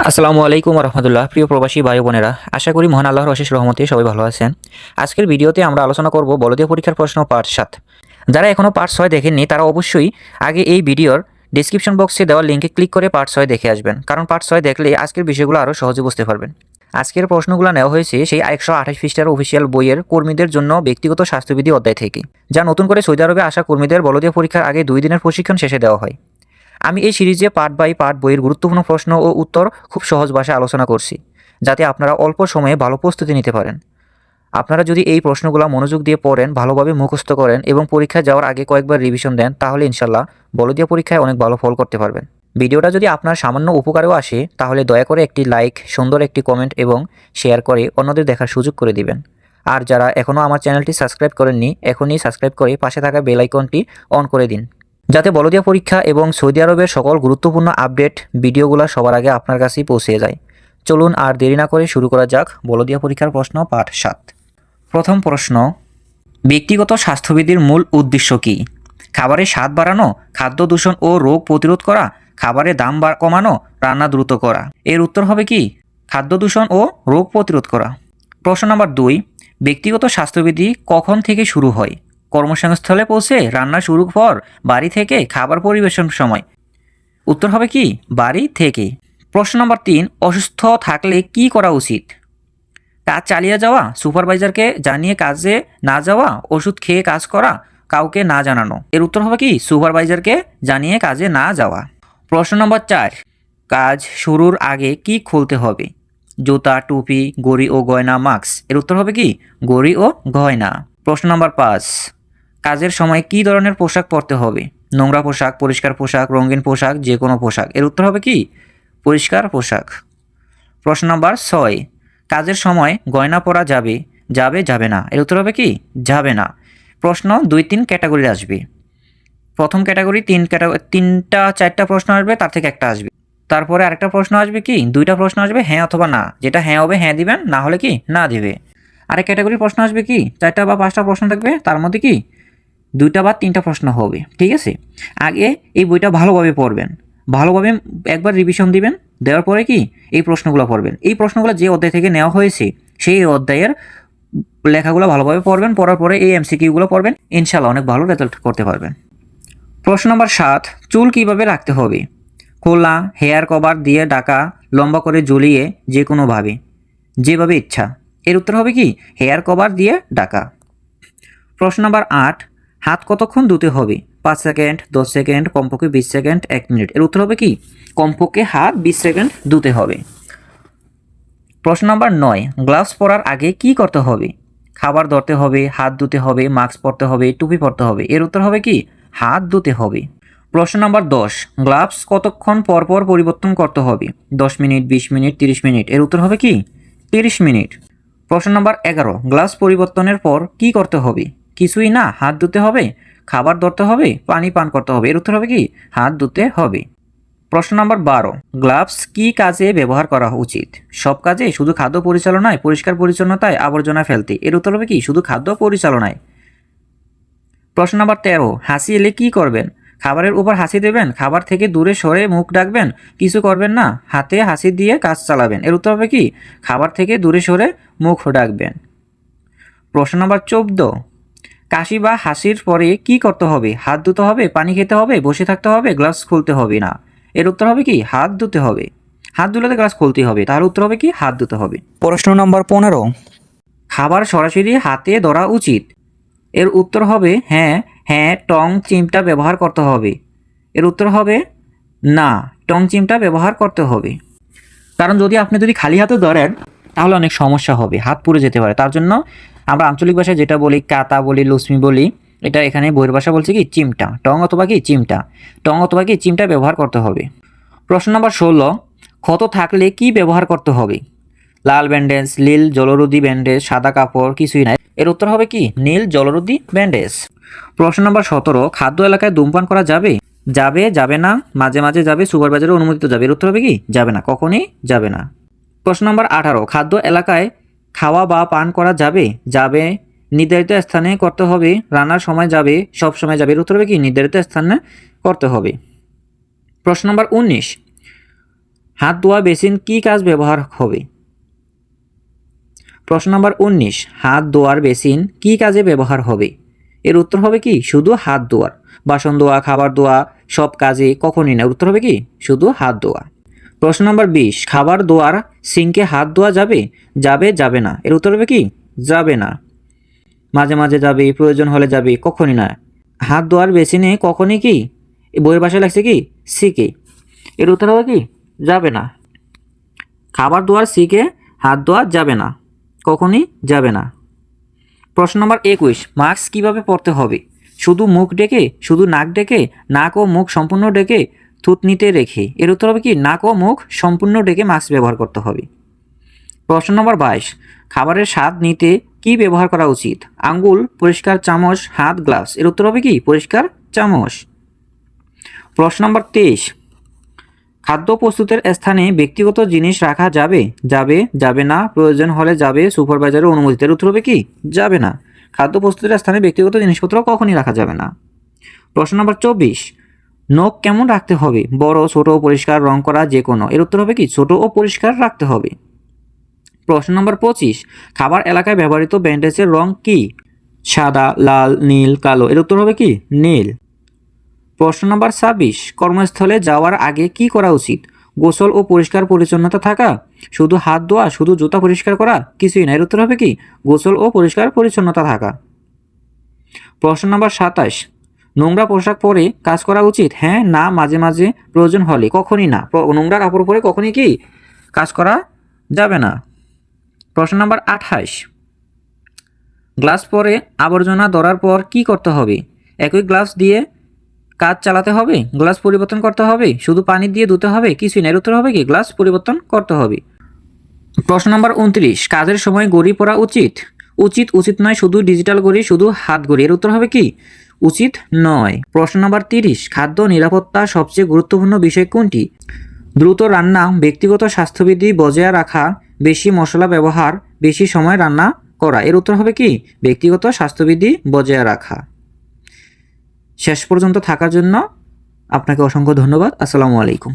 আসসালামু আলাইকুম রহমতুল্লাহ। প্রিয় প্রবাসী ভাই বোনেরা, আশা করি মহান আল্লাহর অশেষ রহমতে সবাই ভালো আছেন। আজকের ভিডিওতে আমরা আলোচনা করব বলদীয় পরীক্ষার প্রশ্ন পার্ট 7। যারা এখনও পার্ট 6 দেখেননি তারা অবশ্যই আগে এই ভিডিওর ডিসক্রিপশন বক্সে দেওয়া লিঙ্কে ক্লিক করে পার্ট 6 দেখে আসবেন, কারণ পার্ট 6 দেখলে আজকের বিষয়গুলো আরও সহজে বুঝতে পারবেন। আজকের প্রশ্নগুলো নেওয়া হয়েছে সেই 128 পৃষ্ঠার অফিসিয়াল বইয়ের কর্মীদের জন্য ব্যক্তিগত স্বাস্থ্যবিধি অধ্যায় থেকে, যা নতুন করে সৌদি আরবে আসা কর্মীদের বলদীয় পরীক্ষার আগে 2 দিনের প্রশিক্ষণ শেষে দেওয়া হয়। আমি এই সিরিজে পার্ট বাই পার্ট বইয়ের গুরুত্বপূর্ণ প্রশ্ন ও উত্তর খুব সহজ ভাষায় আলোচনা করছি, যাতে আপনারা অল্প সময়ে ভালো প্রস্তুতি নিতে পারেন। আপনারা যদি এই প্রশ্নগুলো মনোযোগ দিয়ে পড়েন, ভালোভাবে মুখস্থ করেন এবং পরীক্ষায় যাওয়ার আগে কয়েকবার রিভিশন দেন, তাহলে ইনশাল্লাহ বলদীয় পরীক্ষায় অনেক ভালো ফল করতে পারবেন। ভিডিওটা যদি আপনার সামান্য উপকারেও আসে, তাহলে দয়া করে একটি লাইক, সুন্দর একটি কমেন্ট এবং শেয়ার করে অন্যদের দেখার সুযোগ করে দিবেন। আর যারা এখনও আমার চ্যানেলটি সাবস্ক্রাইব করেননি, এখনই সাবস্ক্রাইব করে পাশে থাকা বেল আইকনটি অন করে দিন, যাতে বলদীয় পরীক্ষা এবং সৌদি আরবের সকল গুরুত্বপূর্ণ আপডেট ভিডিওগুলো সবার আগে আপনার কাছেই পৌঁছে যায়। চলুন আর দেরি না করে শুরু করা যাক বলদীয় পরীক্ষার প্রশ্ন পার্ট 7। প্রথম প্রশ্ন, ব্যক্তিগত স্বাস্থ্যবিধির মূল উদ্দেশ্য কী? খাবারের স্বাদ বাড়ানো, খাদ্য দূষণ ও রোগ প্রতিরোধ করা, খাবারের দাম কমানো, রান্না দ্রুত করা। এর উত্তর হবে কি? খাদ্য দূষণ ও রোগ প্রতিরোধ করা। প্রশ্ন নম্বর 2, ব্যক্তিগত স্বাস্থ্যবিধি কখন থেকে শুরু হয়? কর্মসংস্থলে পৌঁছে, রান্না শুরুর পর, বাড়ি থেকে, খাবার পরিবেশন সময়। উত্তর হবে কি? বাড়ি থেকে। প্রশ্ন নম্বর 3, অসুস্থ থাকলে কি করা উচিত? কাজ চালিয়ে যাওয়া, সুপারভাইজারকে জানিয়ে কাজে না যাওয়া, ওষুধ খেয়ে কাজ করা, কাউকে না জানানো। এর উত্তর হবে কি? সুপারভাইজারকে জানিয়ে কাজে না যাওয়া। প্রশ্ন নম্বর 4, কাজ শুরুর আগে কি খুলতে হবে? জুতা, টুপি, ঘড়ি ও গয়না, মাস্ক। এর উত্তর হবে কি? ঘড়ি ও গয়না। প্রশ্ন নম্বর 5, কাজের সময় কি ধরনের পোশাক পরতে হবে? নোংরা পোশাক, পরিষ্কার পোশাক, রঙিন পোশাক, যে কোনো পোশাক। এর উত্তর হবে কি? পরিষ্কার পোশাক। প্রশ্ন নম্বর 6, কাজের সময় গয়না পরা যাবে, যাবে না। এর উত্তর হবে কি? যাবে না। প্রশ্ন 2-3 ক্যাটাগরি আসবে। প্রথম ক্যাটাগরি 3টা 4টা প্রশ্ন আসবে, তার থেকে একটা আসবে। তারপরে আরেকটা প্রশ্ন আসবে কি? 2টা প্রশ্ন আসবে হ্যাঁ অথবা না। যেটা হ্যাঁ হবে হ্যাঁ দিবেন, না হলে কি? না দিবে। আরেক ক্যাটাগরি প্রশ্ন আসবে কি? 4টা বা 5টা প্রশ্ন থাকবে, তার মধ্যে কি 2টা বা 3টা প্রশ্ন হবে। ঠিক আছে, আগে এই বইটা ভালোভাবে পড়বেন, ভালোভাবে একবার রিভিশন দিবেন, দেওয়ার পরে কি এই প্রশ্নগুলো পড়বেন। এই প্রশ্নগুলো যে অধ্যায় থেকে নেওয়া হয়েছে সেই অধ্যায়ের লেখাগুলো ভালোভাবে পড়বেন, পড়ার পরে এই এমসিকিউগুলো পড়বেন, ইনশাল্লাহ অনেক ভালো রেজাল্ট করতে পারবেন। প্রশ্ন নম্বর 7, চুল কিভাবে রাখতে হবে? খোলা, হেয়ার কভার দিয়ে ঢাকা, লম্বা করে ঝুলিয়ে, যে কোনোভাবে, যেভাবে ইচ্ছা। এর উত্তর হবে কি? হেয়ার কভার দিয়ে ঢাকা। প্রশ্ন নম্বর 8, হাত কতক্ষণ ধুতে হবে? 5 সেকেন্ড, 10 সেকেন্ড, কমপক্ষে 20 সেকেন্ড, 1 মিনিট। এর উত্তর হবে কি? কমপক্ষে হাত 20 সেকেন্ড ধুতে হবে। প্রশ্ন নম্বর 9, গ্লাভস পরার আগে কি করতে হবে? খাবার ধরতে হবে, হাত ধুতে হবে, মাস্ক পরতে হবে, টুপি পরতে হবে। এর উত্তর হবে কি? হাত ধুতে হবে। প্রশ্ন নম্বর 10, গ্লাভস কতক্ষণ পর পর পরিবর্তন করতে হবে? 10 মিনিট, 20 মিনিট, 30 মিনিট। এর উত্তর হবে কি? 30 মিনিট। প্রশ্ন নম্বর 11, গ্লাভস পরিবর্তনের পর কি করতে হবে? কিছুই না, হাত ধুতে হবে, খাবার ধরতে হবে, পানি পান করতে হবে। এর উত্তর হবে কি? হাত ধুতে হবে। প্রশ্ন নম্বর 12, গ্লাভস কি কাজে ব্যবহার করা উচিত? সব কাজে, শুধু খাদ্য পরিচালনায়, পরিষ্কার পরিচ্ছন্নতায়, আবর্জনা ফেলতে। এর উত্তর হবে কি? শুধু খাদ্য পরিচালনায়। প্রশ্ন নম্বর 13, হাসি এলে কি করবেন? খাবারের উপর হাসি দেবেন, খাবার থেকে দূরে সরে মুখ ডাকবেন, কিছু করবেন না, হাতে হাসি দিয়ে কাজ চালাবেন। এর উত্তর হবে কি? খাবার থেকে দূরে সরে মুখ ডাকবেন। প্রশ্ন নম্বর 14, কাশি বা হাসির পরে কি করতে হবে? হাত ধুতে হবে, পানি খেতে হবে, বসে থাকতে হবে, গ্লাভস খুলতে হবে না। এর উত্তর হবে কি? হাত ধুতে হবে। হাত ধুলে তো গ্লাভস খুলতে হবে, তাহলে উত্তর হবে কি? হাত ধুতে হবে। প্রশ্ন নম্বর 15, খাবার সরাসরি হাতে ধরা উচিত? এর উত্তর হবে হ্যাঁ, টং চিমটা ব্যবহার করতে হবে। এর উত্তর হবে না, টং চিমটা ব্যবহার করতে হবে। কারণ যদি খালি হাতে ধরেন তাহলে অনেক সমস্যা হবে, হাত পুড়ে যেতে পারে। তার জন্য আমরা আঞ্চলিক ভাষায় যেটা বলি, কাতা বলি, লুসমি বলি, এটা এখানে বইয়ের ভাষা বলছে কি? চিমটা, টং অথবা কি চিমটা, চিমটা ব্যবহার করতে হবে। প্রশ্ন নম্বর 16, ক্ষত থাকলে কি ব্যবহার করতে হবে? লাল ব্যান্ডেজ, নীল জলরোধী ব্যান্ডেজ, সাদা কাপড়, কিছুই নাই। এর উত্তর হবে কি? নীল জলরোধী ব্যান্ডেজ। প্রশ্ন নম্বর 17, খাদ্য এলাকায় ধূমপান করা যাবে? যাবে না, মাঝে মাঝে যাবে, সুপারভাইজারের অনুমোদিত যাবে। এর উত্তর হবে কি? যাবে না, কখনই যাবে না। প্রশ্ন নম্বর 18, খাদ্য এলাকায় খাওয়া বা পান করা যাবে? নির্ধারিত স্থানে করতে হবে, রান্নার সময় যাবে, সব সময় যাবে। এর উত্তর হবে কি? নির্ধারিত স্থানে করতে হবে। প্রশ্ন নম্বর 19, হাত ধোয়া বেসিন কি কাজ ব্যবহার হবে? প্রশ্ন নম্বর 19, হাত ধোয়ার বেসিন কি কাজে ব্যবহার হবে? এর উত্তর হবে কি? শুধু হাত ধোয়ার। বাসন ধোয়া, খাবার ধোয়া সব কাজে কখনই না। উত্তর হবে কি? শুধু হাত ধোয়া। প্রশ্ন নম্বর 20, খাবার ধোয়ার সিঙ্কে হাত ধোয়া যাবে? যাবে, যাবে না। এর উত্তর হবে কি? যাবে না। মাঝে মাঝে যাবে, প্রয়োজন হলে যাবে, কখনই না। হাত ধোয়ার বেসিনে কখনই কি? বইয়ের ভাষায় লাগছে কি? সিকে। এর উত্তর হবে কি? যাবে না। খাবার ধোয়ার সিকে হাত ধোয়া যাবে না, কখনই যাবে না। প্রশ্ন নম্বর 21, মাস্ক কিভাবে পরতে হবে? শুধু মুখ ডেকে, শুধু নাক ডেকে, নাক ও মুখ সম্পূর্ণ ডেকে, থুতনিতে রেখে? এর উত্তর হবে কি? নাক ও মুখ সম্পূর্ণ ডেকে মাস্ক ব্যবহার করতে হবে। প্রশ্ন নম্বর 22, খাবারের স্বাদ নিতে কি ব্যবহার করা উচিত? আঙ্গুল, পরিষ্কার চামচ, হাত, গ্লাভস? এর উত্তর হবে কি? পরিষ্কার চামচ। প্রশ্ন নম্বর 23, খাদ্য প্রস্তুতের স্থানে ব্যক্তিগত জিনিস রাখা যাবে? যাবে, যাবে না, প্রয়োজন হলে যাবে, সুপারভাইজারের অনুমতিতে? উত্তর হবে কি? যাবে না। খাদ্য প্রস্তুতের স্থানে ব্যক্তিগত জিনিসপত্র কখনই রাখা যাবে না। প্রশ্ন নম্বর 24, নখ কেমন রাখতে হবে? বড়, ছোট, পরিষ্কার, রং করা, যে কোনো? এর উত্তর হবে কি? ছোট ও পরিষ্কার রাখতে হবে। প্রশ্ন নম্বর 25, খাবার এলাকায় ব্যবহৃত ব্যান্ডেজের রং কি? সাদা, লাল, নীল, কালো? এর উত্তর হবে কি? নীল। প্রশ্ন নম্বর 26, কর্মস্থলে যাওয়ার আগে কি করা উচিত? গোসল ও পরিষ্কার পরিচ্ছন্নতা থাকা, শুধু হাত ধোয়া, শুধু জুতা পরিষ্কার করা, কিছুই না? এর উত্তর হবে কি? গোসল ও পরিষ্কার পরিচ্ছন্নতা থাকা। প্রশ্ন নম্বর 27, নোংরা পোশাক পরে কাজ করা উচিত? হ্যাঁ, না, মাঝে মাঝে, প্রয়োজন হলে, কখনই না। নোংরা কাপড় পরে কখনই কি কাজ করা যাবে না। প্রশ্ন নম্বর 28, গ্লাস পরে আবর্জনা ধরার পর কি করতে হবে? একই গ্লাস দিয়ে কাজ চালাতে হবে, গ্লাস পরিবর্তন করতে হবে, শুধু পানি দিয়ে ধুতে হবে, কিছুই না? এর উত্তর হবে কি? গ্লাস পরিবর্তন করতে হবে। প্রশ্ন নম্বর 29, কাজের সময় ঘড়ি পরা উচিত? উচিত, উচিত নয়, শুধু ডিজিটাল ঘড়ি, শুধু হাত ঘড়ি? এর উত্তর হবে কি? উচিত নয়। প্রশ্ন নম্বর 30, খাদ্য নিরাপত্তা সবচেয়ে গুরুত্বপূর্ণ বিষয় কোনটি? দ্রুত রান্না, ব্যক্তিগত স্বাস্থ্যবিধি বজায় রাখা, বেশি মশলা ব্যবহার, বেশি সময় রান্না করা? এর উত্তর হবে কি? ব্যক্তিগত স্বাস্থ্যবিধি বজায় রাখা। শেষ পর্যন্ত থাকার জন্য আপনাকে অসংখ্য ধন্যবাদ। আসসালামু আলাইকুম।